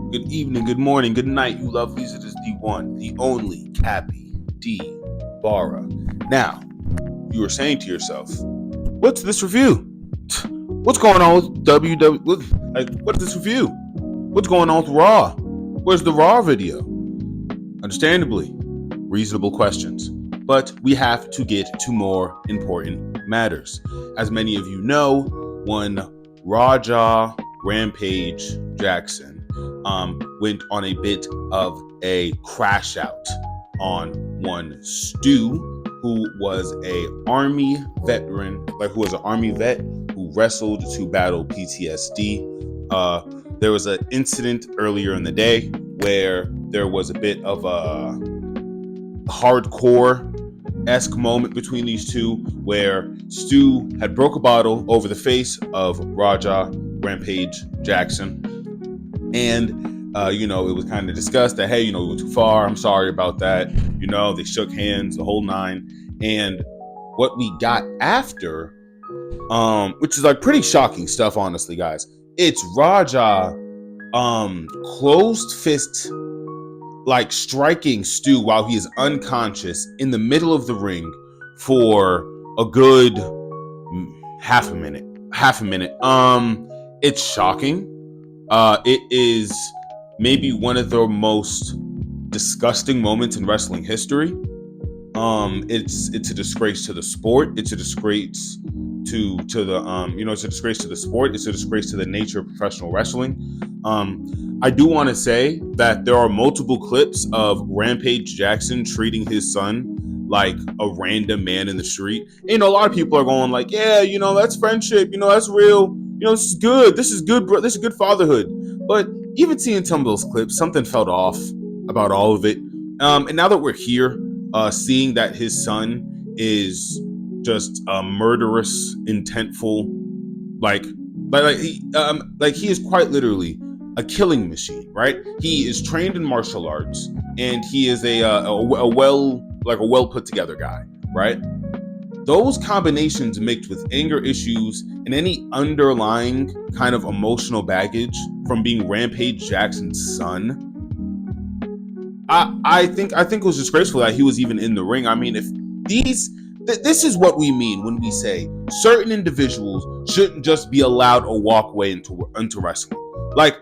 Good evening, good morning, good night, you lovelies. It is the one, the only Cappy D. Barra. Now, you were saying to yourself, what's this review? What's going on with WWE? What's this review? What's going on with Raw? Where's the Raw video? Understandably, reasonable questions. But we have to get to more important matters. As many of you know, one Raja Rampage Jackson went on a bit of a crash out on one Stu, who was an army veteran, who wrestled to battle PTSD. There was an incident earlier in the day where there was a bit of a hardcore-esque moment between these two, where Stu had broke a bottle over the face of Raja Rampage Jackson. And, it was kind of discussed that, hey, we went too far. I'm sorry about that. They shook hands, the whole nine. And what we got after, which is like pretty shocking stuff, honestly, guys. It's Raja closed fist, like striking Stu while he is unconscious in the middle of the ring for a good half a minute. It's shocking. It is maybe one of the most disgusting moments in wrestling history. It's a disgrace to the sport. It's a disgrace to the it's a disgrace to the sport. It's a disgrace to the nature of professional wrestling. I do want to say that there are multiple clips of Rampage Jackson treating his son like a random man in the street. A lot of people are going like, yeah, that's friendship. That's real. This is good. This is good, bro. This is good fatherhood. But even seeing some of those clips, something felt off about all of it. And now that we're here, seeing that his son is just a murderous, intentful, he is quite literally a killing machine, right? He is trained in martial arts, and he is a well put together guy, right? Those combinations mixed with anger issues and any underlying kind of emotional baggage from being Rampage Jackson's son, I think it was disgraceful that he was even in the ring. I mean, if this is what we mean when we say certain individuals shouldn't just be allowed a walkway into wrestling. Like,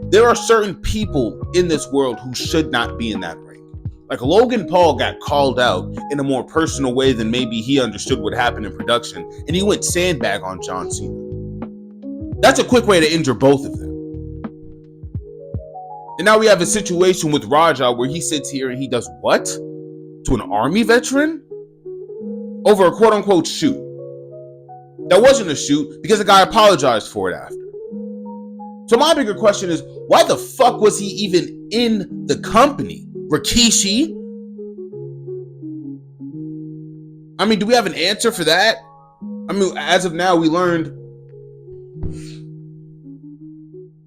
there are certain people in this world who should not be in that ring. Like, Logan Paul got called out in a more personal way than maybe he understood what happened in production, and he went sandbag on John Cena. That's a quick way to injure both of them. And now we have a situation with Raja where he sits here and he does what? To an army veteran? Over a quote-unquote shoot. That wasn't a shoot because the guy apologized for it after. So my bigger question is, why the fuck was he even in the company? Rikishi? I mean, do we have an answer for that? I mean, as of now, we learned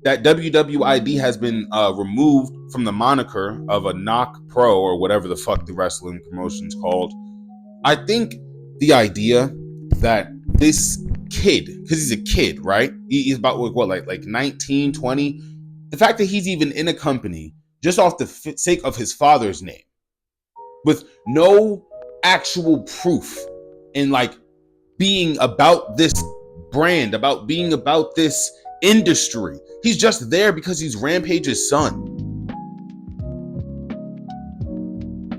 that WWID has been removed from the moniker of a knock pro, or whatever the fuck the wrestling promotion's called. I think the idea that this kid, because he's a kid, right? He's about like 19, 20. The fact that he's even in a company just off the sake of his father's name, with no actual proof in like being about this brand, about being about this industry. He's just there because he's Rampage's son.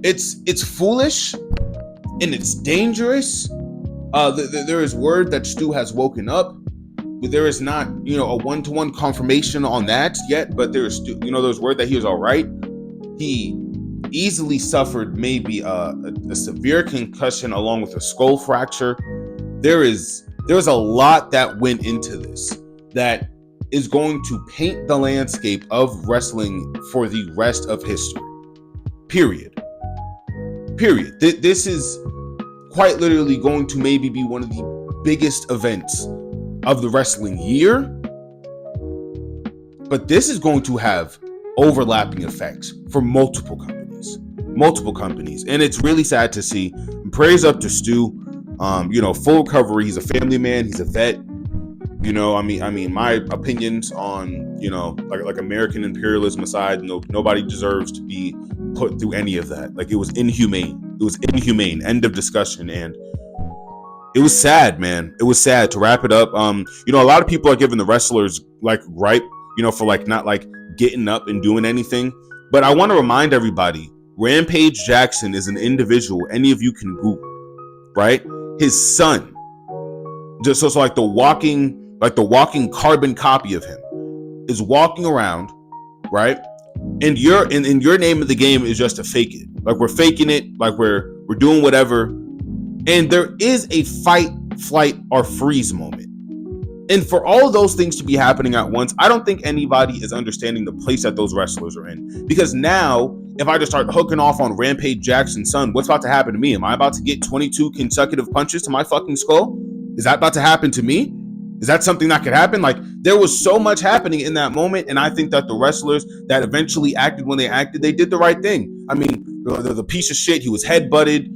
It's foolish and it's dangerous. There is word that Stu has woken up. There is not, a one-to-one confirmation on that yet, but there's word that he was all right. He easily suffered maybe a severe concussion along with a skull fracture. There was a lot that went into this that is going to paint the landscape of wrestling for the rest of history. Period. This is quite literally going to maybe be one of the biggest events of the wrestling year, but this is going to have overlapping effects for multiple companies, and it's really sad to see. Praise up to Stu. Full recovery. He's a family man. He's a vet. My opinions on, like American imperialism aside, nobody deserves to be put through any of that. Like, it was inhumane. It was inhumane. End of discussion. And it was sad, man. It was sad. To wrap it up, a lot of people are giving the wrestlers like gripe, for like not like getting up and doing anything. But I want to remind everybody, Rampage Jackson is an individual any of you can Google, right? His son, just so like the walking carbon copy of him, is walking around, right? And your name of the game is just to fake it. Like, we're faking it, like we're doing whatever. And there is a fight, flight, or freeze moment. And for all of those things to be happening at once, I don't think anybody is understanding the place that those wrestlers are in. Because now, if I just start hooking off on Rampage Jackson's son, what's about to happen to me? Am I about to get 22 consecutive punches to my fucking skull? Is that about to happen to me? Is that something that could happen? Like, there was so much happening in that moment, and I think that the wrestlers that eventually acted when they acted, they did the right thing. I mean, the piece of shit, he was head-butted.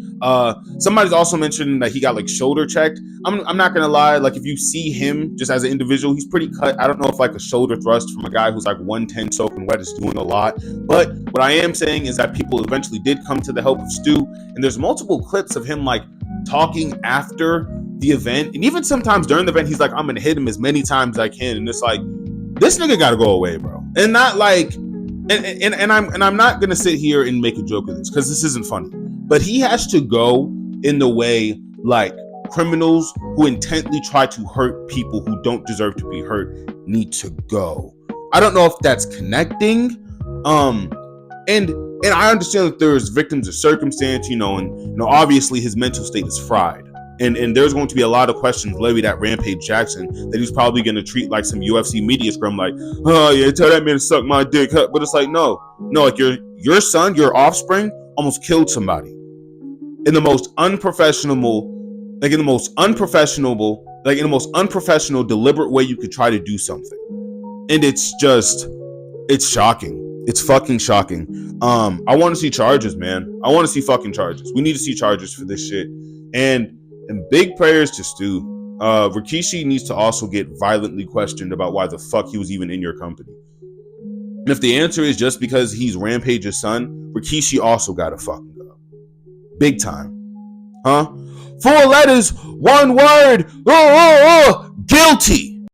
Somebody's also mentioned that he got like shoulder checked. I'm not gonna lie, like, if you see him just as an individual, he's pretty cut. I don't know if like a shoulder thrust from a guy who's like 110 soaking wet is doing a lot. But what I am saying is that people eventually did come to the help of Stu, and there's multiple clips of him like talking after the event, and even sometimes during the event, he's like, I'm gonna hit him as many times as I can, and it's like, this nigga gotta go away, bro. And not like, and I'm not gonna sit here and make a joke of this because this isn't funny, but he has to go in the way like criminals who intently try to hurt people who don't deserve to be hurt need to go. I don't know if that's connecting, and I understand that there's victims of circumstance, and obviously his mental state is fried. And there's going to be a lot of questions levied at Rampage Jackson that he's probably going to treat like some UFC media scrum, like, oh yeah, tell that man to suck my dick. But it's like, no, like your son, your offspring almost killed somebody in the most unprofessional, deliberate way you could try to do something. And it's shocking. It's fucking shocking. I want to see charges, man. I want to see fucking charges. We need to see charges for this shit. And big prayers to Stu. Rikishi needs to also get violently questioned about why the fuck he was even in your company. And if the answer is just because he's Rampage's son, Rikishi also gotta fucking go. Big time. Huh? 4 letters, 1 word. Guilty.